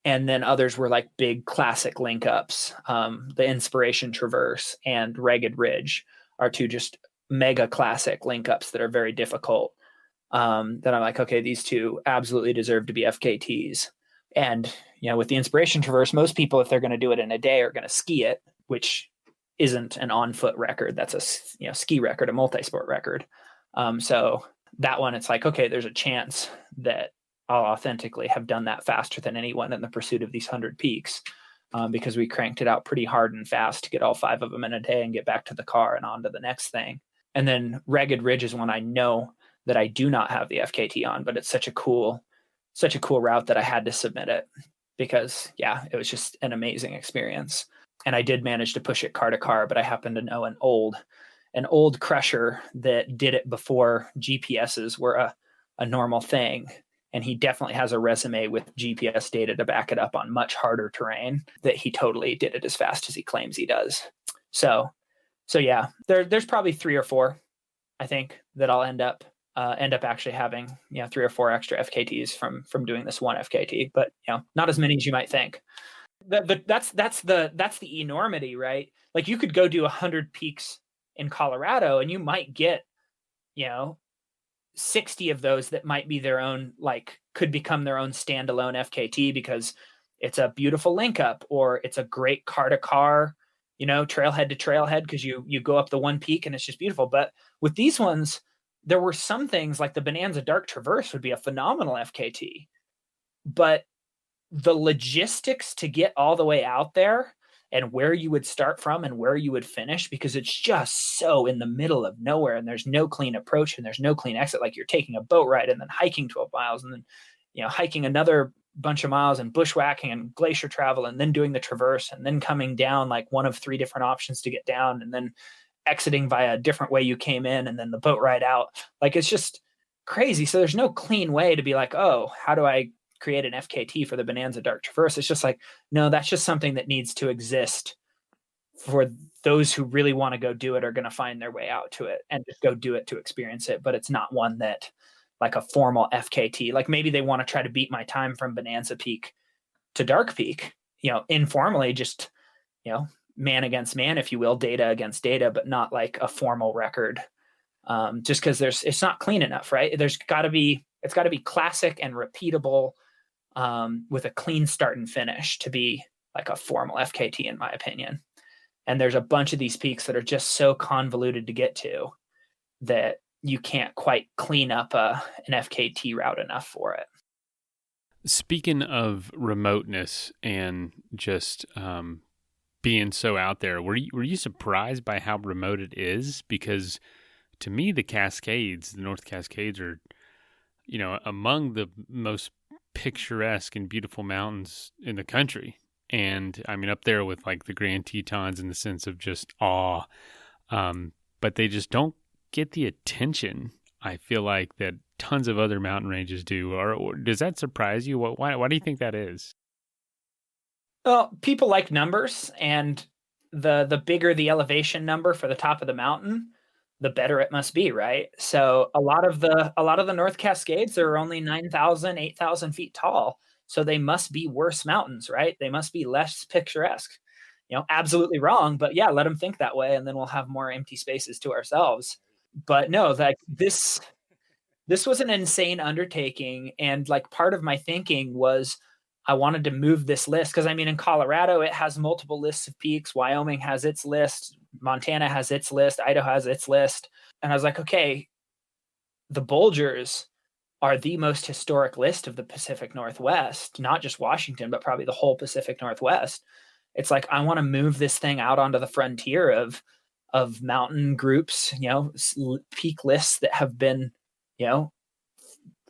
And then others were like big classic link ups. The Inspiration Traverse and Ragged Ridge are 2 just mega classic link ups that are very difficult. That I'm like, okay, these 2 absolutely deserve to be FKTs. And, with the Inspiration Traverse, most people, if they're going to do it in a day, are going to ski it, which isn't an on foot record. That's a ski record, a multi-sport record. So that one, it's like, okay, there's a chance that I'll authentically have done that faster than anyone in the pursuit of these 100 peaks, because we cranked it out pretty hard and fast to get all 5 of them in a day and get back to the car and on to the next thing. And then Ragged Ridge is one I know that I do not have the FKT on, but it's such a cool route that I had to submit it because, it was just an amazing experience. And I did manage to push it car to car, but I happen to know an old crusher that did it before GPSs were a normal thing. And he definitely has a resume with GPS data to back it up on much harder terrain that he totally did it as fast as he claims he does. So yeah, there's probably 3 or 4, I think, that I'll end up actually having, 3 or 4 extra FKTs from doing this one FKT, but not as many as you might think. That's the enormity, right? Like you could go do 100 peaks in Colorado and you might get, 60 of those that might be their own, like could become their own standalone FKT because it's a beautiful link up or it's a great car to car, trailhead to trailhead, because you go up the one peak and it's just beautiful. But with these ones, there were some things like the Bonanza Dark Traverse would be a phenomenal FKT, but the logistics to get all the way out there and where you would start from and where you would finish, because it's just so in the middle of nowhere and there's no clean approach and there's no clean exit. Like you're taking a boat ride and then hiking 12 miles and then, hiking another bunch of miles and bushwhacking and glacier travel and then doing the traverse and then coming down like one of 3 different options to get down and then exiting via a different way you came in and then the boat ride out. Like it's just crazy. So there's no clean way to be like, oh, how do I create an FKT for the Bonanza Dark Traverse? It's just like, no, that's just something that needs to exist for those who really want to go do it are going to find their way out to it and just go do it to experience it. But it's not one that like a formal FKT, like maybe they want to try to beat my time from Bonanza Peak to Dark Peak, informally, just, man against man, if you will, data against data, but not like a formal record. Just because it's not clean enough, right? It's got to be classic and repeatable, with a clean start and finish to be like a formal FKT, in my opinion. And there's a bunch of these peaks that are just so convoluted to get to that you can't quite clean up an FKT route enough for it. Speaking of remoteness and just being so out there. Were you surprised by how remote it is? Because to me, the Cascades, the North Cascades, are, among the most picturesque and beautiful mountains in the country. And I mean, up there with like the Grand Tetons in the sense of just awe. But they just don't get the attention, I feel like, that tons of other mountain ranges do. Or does that surprise you? Why do you think that is? Well, people like numbers, and the bigger the elevation number for the top of the mountain, the better it must be, right? So a lot of the North Cascades are only 9,000, 8,000 feet tall. So they must be worse mountains, right? They must be less picturesque. Absolutely wrong, but yeah, let them think that way, and then we'll have more empty spaces to ourselves. But no, like this was an insane undertaking, and like part of my thinking was I wanted to move this list because I mean, in Colorado, it has multiple lists of peaks. Wyoming has its list. Montana has its list. Idaho has its list. And I was like, okay, the Bulgers are the most historic list of the Pacific Northwest, not just Washington, but probably the whole Pacific Northwest. It's like, I want to move this thing out onto the frontier of mountain groups, peak lists that have been,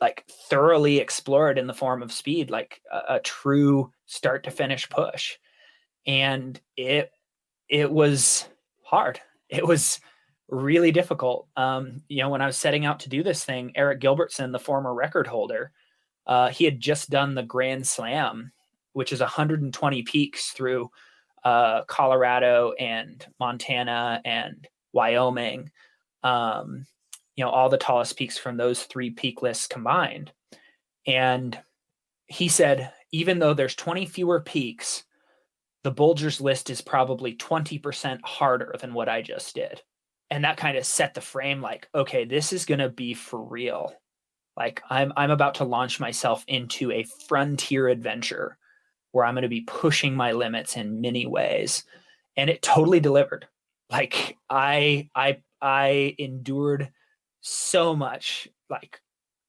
like thoroughly explored in the form of speed, like a true start to finish push. And it was hard. It was really difficult. When I was setting out to do this thing, Eric Gilbertson, the former record holder, he had just done the Grand Slam, which is 120 peaks through Colorado and Montana and Wyoming. All the tallest peaks from those three peak lists combined. And he said, even though there's 20 fewer peaks, the Bulgers list is probably 20% harder than what I just did. And that kind of set the frame, like, okay, this is going to be for real. Like I'm about to launch myself into a frontier adventure where I'm going to be pushing my limits in many ways. And it totally delivered. Like I endured so much. Like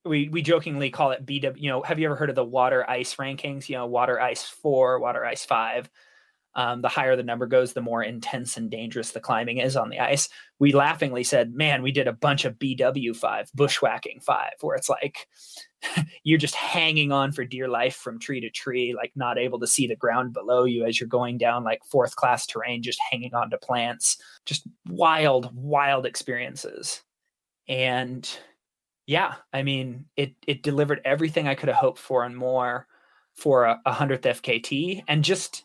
we jokingly call it BW. Have you ever heard of the water ice rankings? Water ice 4, water ice 5. The higher the number goes, the more intense and dangerous the climbing is on the ice. We laughingly said, man, we did a bunch of BW 5, bushwhacking 5, where it's like you're just hanging on for dear life from tree to tree, like not able to see the ground below you as you're going down like 4th class terrain, just hanging on to plants. Just wild, wild experiences. And yeah, I mean, it delivered everything I could have hoped for and more for a 100th FKT, and just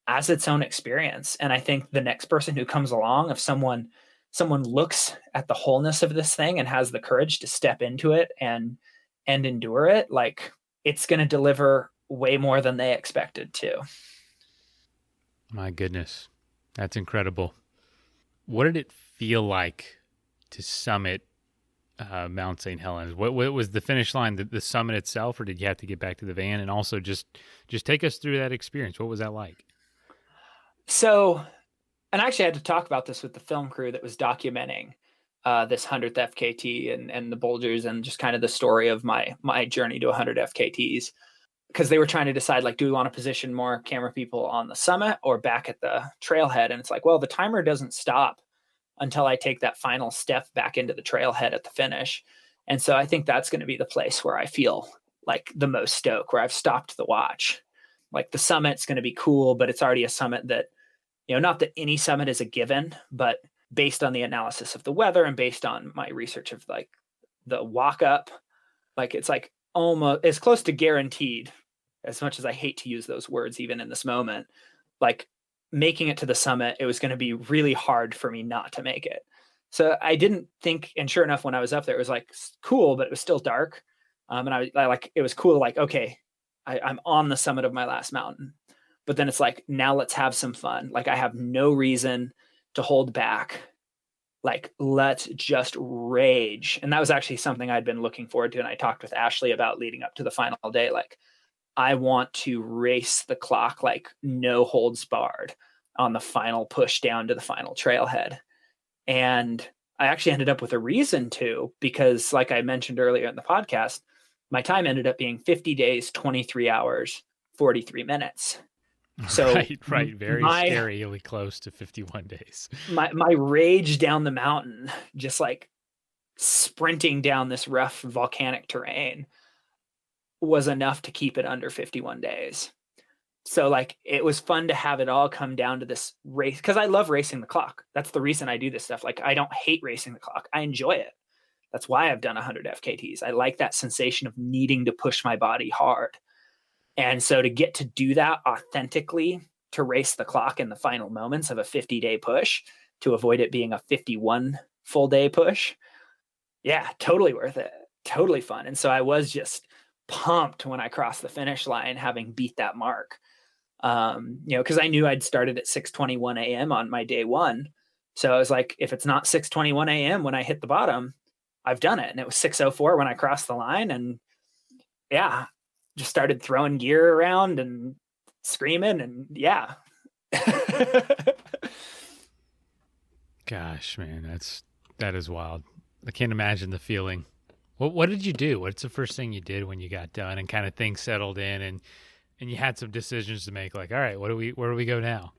as its own experience. And I think the next person who comes along, if someone looks at the wholeness of this thing and has the courage to step into it and endure it, like it's going to deliver way more than they expected to. My goodness. That's incredible. What did it feel like to summit Mount St. Helens? What was the finish line, the summit itself, or did you have to get back to the van? And also just take us through that experience. What was that like? So, and I actually had to talk about this with the film crew that was documenting this 100th FKT and the Bulgers, and just kind of the story of my journey to 100 FKTs, because they were trying to decide, like, do we want to position more camera people on the summit or back at the trailhead? And it's like, well, the timer doesn't stop until I take that final step back into the trailhead at the finish. And so I think that's going to be the place where I feel like the most stoked, where I've stopped the watch. Like the summit's going to be cool, but it's already a summit that, not that any summit is a given, but based on the analysis of the weather and based on my research of like the walk up, like it's like almost as close to guaranteed, as much as I hate to use those words even in this moment, like making it to the summit, it was going to be really hard for me not to make it. So I didn't think, and sure enough, when I was up there, it was like cool, but it was still dark. And I like, it was cool. Like, okay, I'm on the summit of my last mountain, but then it's like, now let's have some fun. Like I have no reason to hold back. Like, let's just rage. And that was actually something I'd been looking forward to. And I talked with Ashley about leading up to the final day. Like, I want to race the clock, like no holds barred on the final push down to the final trailhead. And I actually ended up with a reason to, because like I mentioned earlier in the podcast, my time ended up being 50 days, 23 hours, 43 minutes. So Right. Very scarily close to 51 days. My rage down the mountain, just like sprinting down this rough volcanic terrain, was enough to keep it under 51 days. So like it was fun to have it all come down to this race, because I love racing the clock. That's the reason I do this stuff. Like I don't hate racing the clock. I enjoy it. That's why I've done 100 FKTs. I like that sensation of needing to push my body hard. And so to get to do that authentically, to race the clock in the final moments of a 50-day push, to avoid it being a 51 full day push, yeah, totally worth it. Totally fun. And so I was just pumped when I crossed the finish line, having beat that mark. Because I knew I'd started at 6:21 a.m. on my day one. So I was like, if it's not 6:21 a.m. when I hit the bottom, I've done it. And it was 6:04 when I crossed the line. And yeah, just started throwing gear around and screaming. And yeah. Gosh, man, that is wild. I can't imagine the feeling. What did you do? What's the first thing you did when you got done and kind of things settled in and you had some decisions to make? Like, all right, where do we go now?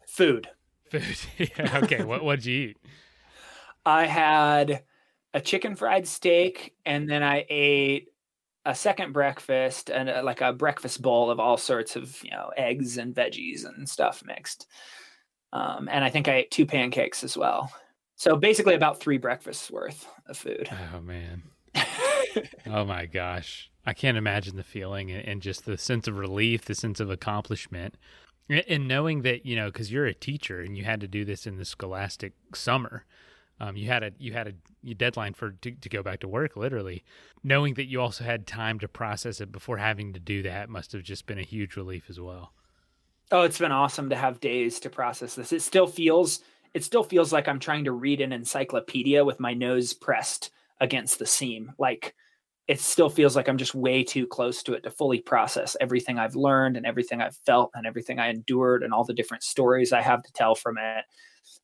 Food. Yeah, okay. What'd you eat? I had a chicken fried steak, and then I ate a second breakfast and like a breakfast bowl of all sorts of, eggs and veggies and stuff mixed. And I think I ate 2 pancakes as well. So basically about 3 breakfasts worth of food. Oh, man. Oh, my gosh. I can't imagine the feeling and just the sense of relief, the sense of accomplishment. And knowing that, because you're a teacher and you had to do this in the scholastic summer, you had a deadline to go back to work, literally. Knowing that you also had time to process it before having to do that must have just been a huge relief as well. Oh, it's been awesome to have days to process this. It still feels like I'm trying to read an encyclopedia with my nose pressed against the seam. Like it still feels like I'm just way too close to it to fully process everything I've learned and everything I've felt and everything I endured and all the different stories I have to tell from it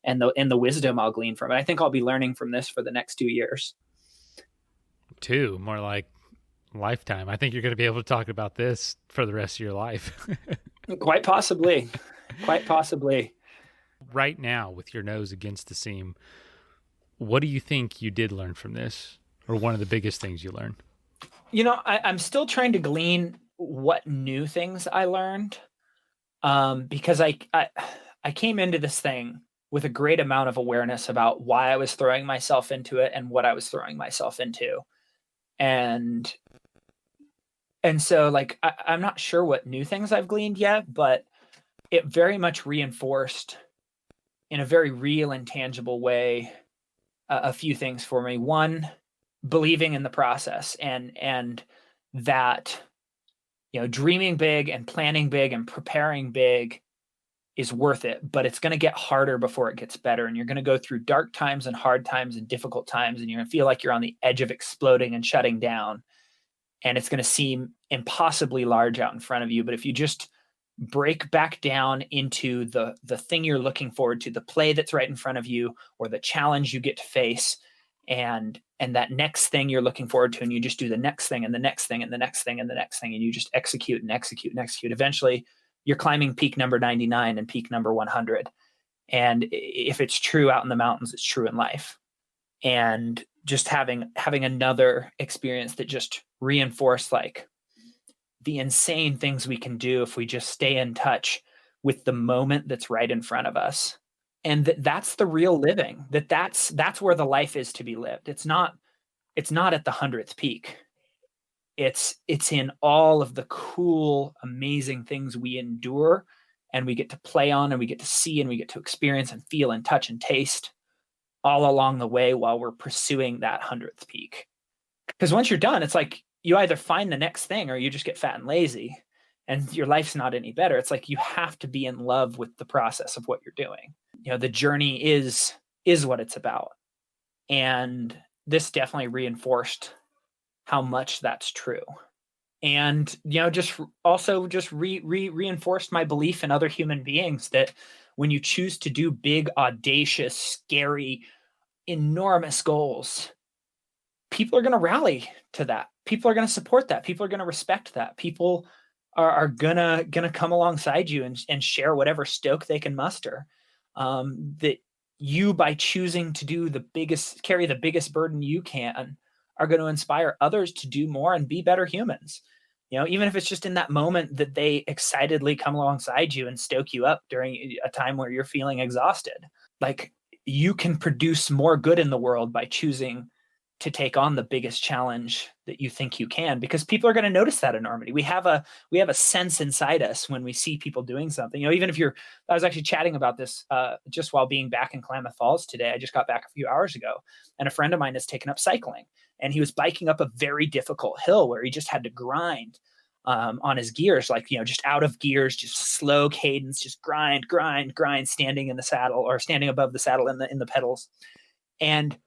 and the wisdom I'll glean from it. I think I'll be learning from this for the next 2 years. 2, more like lifetime. I think you're going to be able to talk about this for the rest of your life. Quite possibly. Quite possibly. Right now, with your nose against the seam, what do you think you did learn from this, or one of the biggest things you learned? I'm still trying to glean what new things I learned, because I came into this thing with a great amount of awareness about why I was throwing myself into it and what I was throwing myself into, and so like I'm not sure what new things I've gleaned yet, but it very much reinforced in a very real and tangible way a few things for me. One, believing in the process and that, dreaming big and planning big and preparing big is worth it, but it's going to get harder before it gets better. And you're going to go through dark times and hard times and difficult times. And you're going to feel like you're on the edge of exploding and shutting down. And it's going to seem impossibly large out in front of you. But if you just break back down into the thing you're looking forward to, the play that's right in front of you, or the challenge you get to face, and that next thing you're looking forward to, and you just do the next thing and the next thing and the next thing and the next thing, and you just execute and execute and execute. Eventually you're climbing peak number 99 and peak number 100. And if it's true out in the mountains, it's true in life. And just having another experience that just reinforced like the insane things we can do if we just stay in touch with the moment that's right in front of us. And that's the real living, that's where the life is to be lived. It's not at the 100th peak. It's in all of the cool, amazing things we endure and we get to play on and we get to see and we get to experience and feel and touch and taste all along the way while we're pursuing that 100th peak. Because once you're done, it's like you either find the next thing or you just get fat and lazy and your life's not any better. It's like you have to be in love with the process of what you're doing. The journey is what it's about. And this definitely reinforced how much that's true. And, just reinforced my belief in other human beings that when you choose to do big, audacious, scary, enormous goals, people are going to rally to that. People are going to support that. People are going to respect that. People are gonna come alongside you and share whatever stoke they can muster. That you, by choosing to carry the biggest burden you can, are going to inspire others to do more and be better humans. Even if it's just in that moment that they excitedly come alongside you and stoke you up during a time where you're feeling exhausted. Like, you can produce more good in the world by choosing to take on the biggest challenge that you think you can, because people are going to notice that enormity. We have a sense inside us when we see people doing something. Even if I was actually chatting about this just while being back in Klamath Falls today. I just got back a few hours ago, and a friend of mine has taken up cycling, and he was biking up a very difficult hill where he just had to grind on his gears, just out of gears, just slow cadence, just grind, standing in the saddle or standing above the saddle in the pedals. And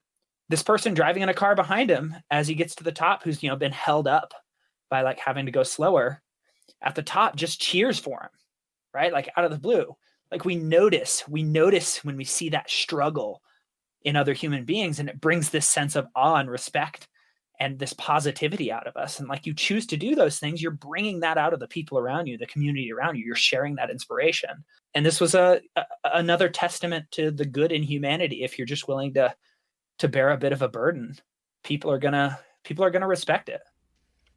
this person driving in a car behind him, as he gets to the top, who's, been held up by having to go slower at the top, just cheers for him, right? Out of the blue. We notice when we see that struggle in other human beings, and it brings this sense of awe and respect and this positivity out of us. And you choose to do those things, you're bringing that out of the people around you, the community around you. You're sharing that inspiration. And this was another testament to the good in humanity. If you're just willing to bear a bit of a burden, people are gonna respect it.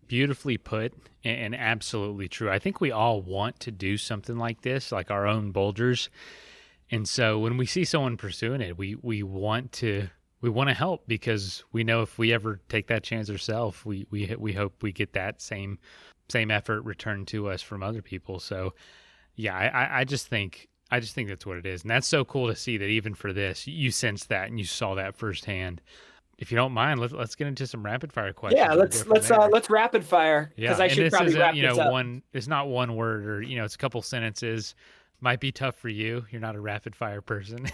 Beautifully put, and absolutely true. I think we all want to do something like this, like our own Bulgers. And so when we see someone pursuing it, we want to help, because we know if we ever take that chance ourselves, we hope we get that same effort returned to us from other people. So yeah, I just think that's what it is. And that's so cool to see that even for this, you sensed that and you saw that firsthand. If you don't mind, let's get into some rapid fire questions. Yeah, let's rapid fire, because I should probably wrap this up. It's not one word, or it's a couple sentences. Might be tough for you. You're not a rapid fire person.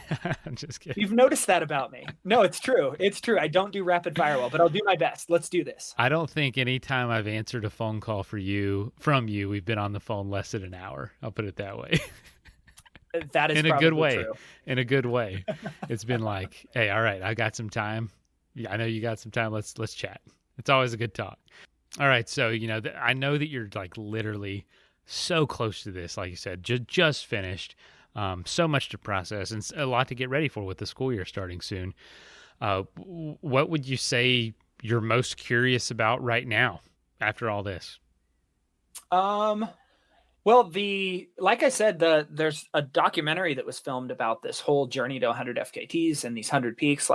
I'm just kidding. You've noticed that about me. No, it's true. It's true. I don't do rapid fire well, but I'll do my best. Let's do this. I don't think any time I've answered a phone call from you, we've been on the phone less than an hour. I'll put it that way. That is in a good way. True. In a good way. It's been like, hey, all right, I got some time. Yeah, I know you got some time. Let's chat. It's always a good talk. All right, so I know that you're literally so close to this, like you said, just finished. So much to process and a lot to get ready for with the school year starting soon. What would you say you're most curious about right now after all this? Well, like I said, there's a documentary that was filmed about this whole journey to 100 FKTs and these 100 peaks.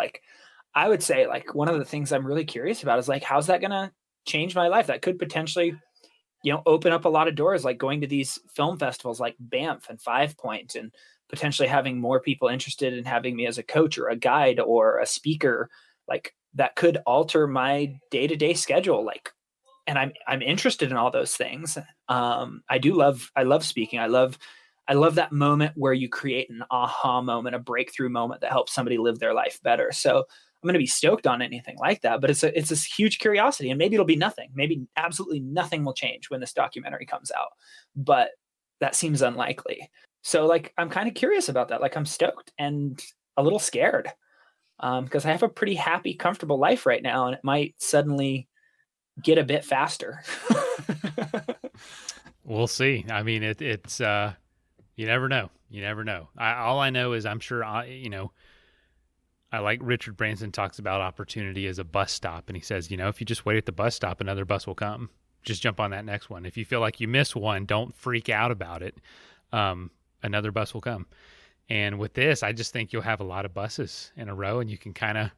I would say one of the things I'm really curious about is how's that going to change my life? That could potentially, open up a lot of doors, going to these film festivals like Banff and 5 Point, and potentially having more people interested in having me as a coach or a guide or a speaker. That could alter my day-to-day schedule. And I'm interested in all those things. I love speaking. I love that moment where you create an aha moment, a breakthrough moment that helps somebody live their life better. So I'm going to be stoked on anything like that, but it's this huge curiosity, and maybe it'll be nothing. Maybe absolutely nothing will change when this documentary comes out, but that seems unlikely. So I'm kind of curious about that. I'm stoked and a little scared because I have a pretty happy, comfortable life right now, and it might suddenly get a bit faster. We'll see. I mean, it's you never know. All I know is I'm sure I like Richard Branson talks about opportunity as a bus stop, and he says, if you just wait at the bus stop, another bus will come. Just jump on that next one. If you feel like you miss one, don't freak out about it. Another bus will come. And with this, I just think you'll have a lot of buses in a row, and you can kind of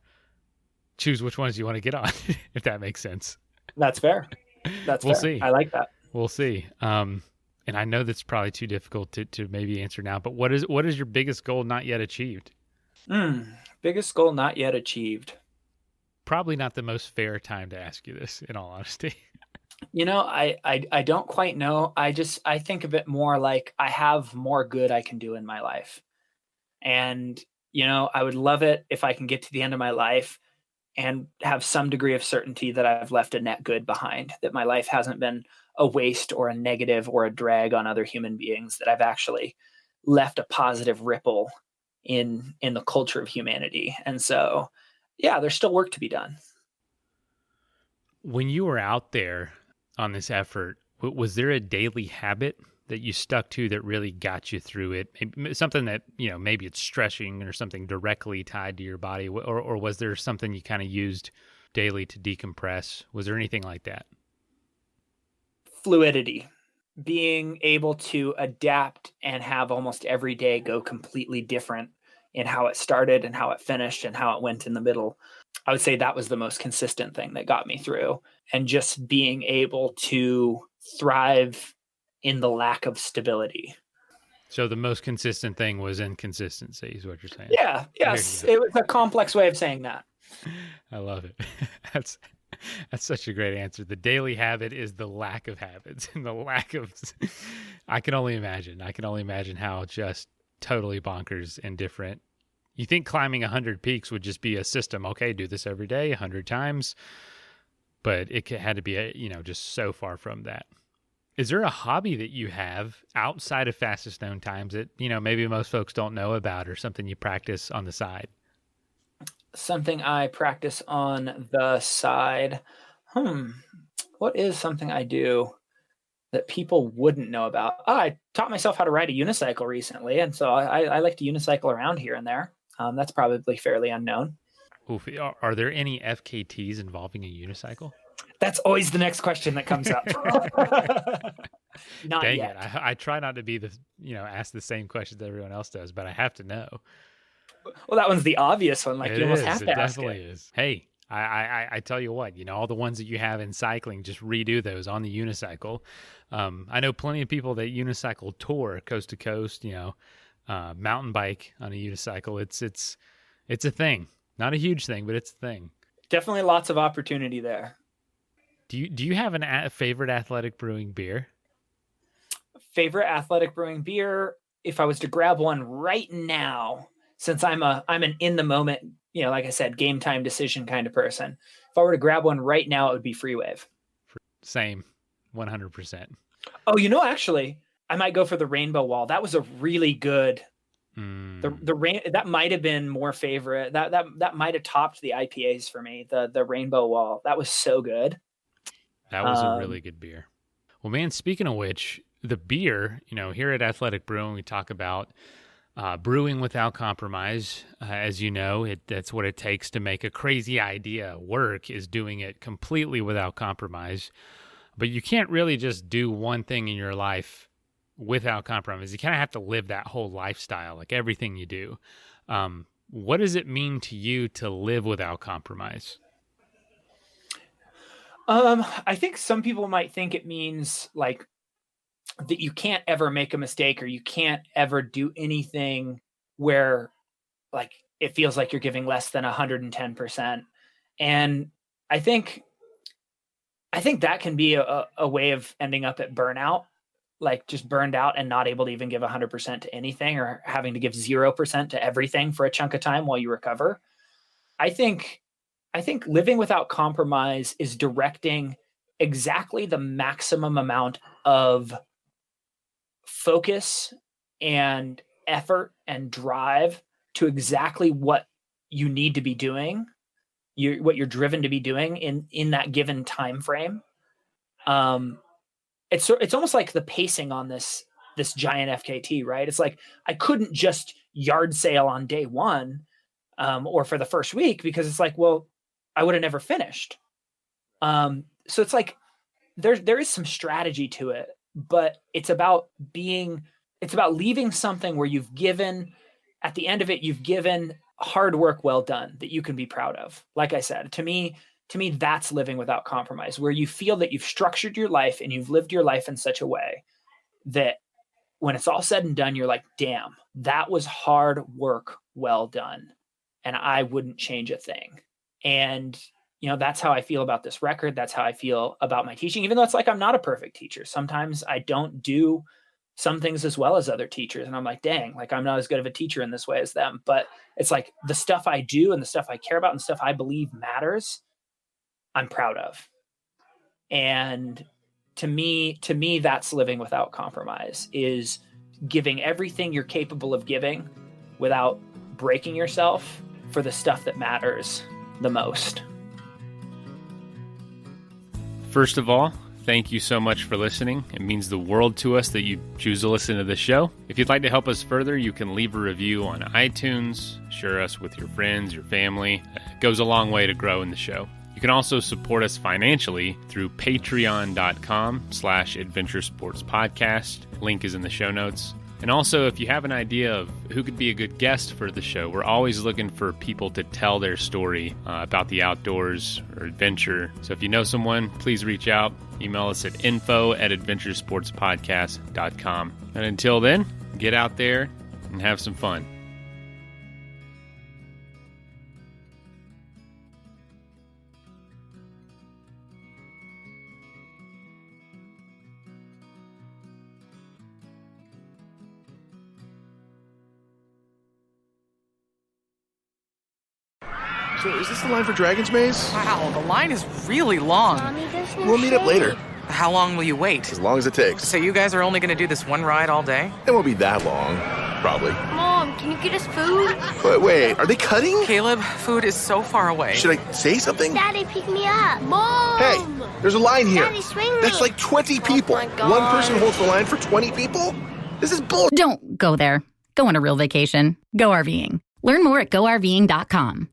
choose which ones you want to get on, if that makes sense. That's fair. We'll see. I like that. We'll see. And I know that's probably too difficult to maybe answer now, but what is your biggest goal not yet achieved? Biggest goal not yet achieved. Probably not the most fair time to ask you this, in all honesty. I don't quite know. I think of it more like I have more good I can do in my life. And, I would love it if I can get to the end of my life and have some degree of certainty that I've left a net good behind, that my life hasn't been a waste or a negative or a drag on other human beings, that I've actually left a positive ripple in the culture of humanity. And so, yeah, there's still work to be done. When you were out there on this effort, Was there a daily habit that you stuck to that really got you through it? Something that, maybe it's stretching or something directly tied to your body, or was there something you kind of used daily to decompress? Was there anything like that? Fluidity, being able to adapt and have almost every day go completely different in how it started and how it finished and how it went in the middle. I would say that was the most consistent thing that got me through, and just being able to thrive in the lack of stability. So the most consistent thing was inconsistency, is what you're saying? Yeah, yes. It was a complex way of saying that. I love it. That's such a great answer. The daily habit is the lack of habits, and the lack of, I can only imagine how just totally bonkers and different. You think climbing 100 peaks would just be a system. Okay, do this every day, 100 times. But it had to be, just so far from that. Is there a hobby that you have outside of fastest known times that, maybe most folks don't know about, or something you practice on the side? Something I practice on the side. What is something I do that people wouldn't know about? I taught myself how to ride a unicycle recently, and so I like to unicycle around here and there. That's probably fairly unknown. Oof. Are there any FKTs involving a unicycle? That's always the next question that comes up. Not Dang yet. It. I try not to be ask the same questions everyone else does, but I have to know. Well, that one's the obvious one. Like, you almost have to ask it. It definitely is. Hey, I tell you what, all the ones that you have in cycling, just redo those on the unicycle. I know plenty of people that unicycle tour coast to coast, mountain bike on a unicycle. It's a thing. Not a huge thing, but it's a thing. Definitely lots of opportunity there. Do you have a favorite athletic brewing beer? Favorite athletic brewing beer? If I was to grab one right now, since I'm an in the moment, like I said, game time decision kind of person. If I were to grab one right now, it would be Free Wave. Same, 100%. Oh, actually, I might go for the Rainbow Wall. That was a really good. That might have been more favorite. That might have topped the IPAs for me. The Rainbow Wall. That was so good. That was a really good beer. Well, man, speaking of which, the beer, here at Athletic Brewing, we talk about brewing without compromise. As you know, that's what it takes to make a crazy idea work, is doing it completely without compromise. But you can't really just do one thing in your life without compromise. You kind of have to live that whole lifestyle, like everything you do. What does it mean to you to live without compromise? I think some people might think it means like that you can't ever make a mistake, or you can't ever do anything where like it feels like you're giving less than 110%. And I think that can be a way of ending up at burnout, like just burned out and not able to even give 100% to anything, or having to give 0% to everything for a chunk of time while you recover. I think living without compromise is directing exactly the maximum amount of focus and effort and drive to exactly what you need to be doing, what you're driven to be doing in that given time frame. It's almost like the pacing on this giant FKT, right? It's like I couldn't just yard sale on day one or for the first week, because it's like, well, I would have never finished. So it's like there is some strategy to it, but it's about leaving something where you've given, at the end of it, you've given hard work well done that you can be proud of. Like I said, to me, that's living without compromise, where you feel that you've structured your life and you've lived your life in such a way that when it's all said and done, you're like, damn, that was hard work well done, and I wouldn't change a thing. And, that's how I feel about this record. That's how I feel about my teaching, even though it's like I'm not a perfect teacher. Sometimes I don't do some things as well as other teachers. And I'm like, dang, like I'm not as good of a teacher in this way as them. But it's like the stuff I do and the stuff I care about and stuff I believe matters, I'm proud of. And to me, that's living without compromise, is giving everything you're capable of giving without breaking yourself for the stuff that matters the most. First of all, thank you so much for listening. It means the world to us that you choose to listen to the show. If you'd like to help us further, you can leave a review on iTunes, share us with your friends, your family. It goes a long way to grow in the show. You can also support us financially through patreon.com/adventuresportspodcast. Link is in the show notes. And also, if you have an idea of who could be a good guest for the show, we're always looking for people to tell their story about the outdoors or adventure. So if you know someone, please reach out. Email us at info@adventuresportspodcast.com. And until then, get out there and have some fun. So, is this the line for Dragon's Maze? Wow, the line is really long. Mommy, there's no We'll meet up later, How long will you wait? as long as it takes. So you guys are only going to do this one ride all day? It won't be that long, probably. Mom, can you get us food? But wait, are they cutting? Caleb, food is so far away. Should I say something? Daddy, pick me up. Mom! Hey, there's a line here. Daddy, swing me. That's like 20 people. my God. One person holds the line for 20 people? This is bull. Don't go there. Go on a real vacation. Go RVing. Learn more at GoRVing.com.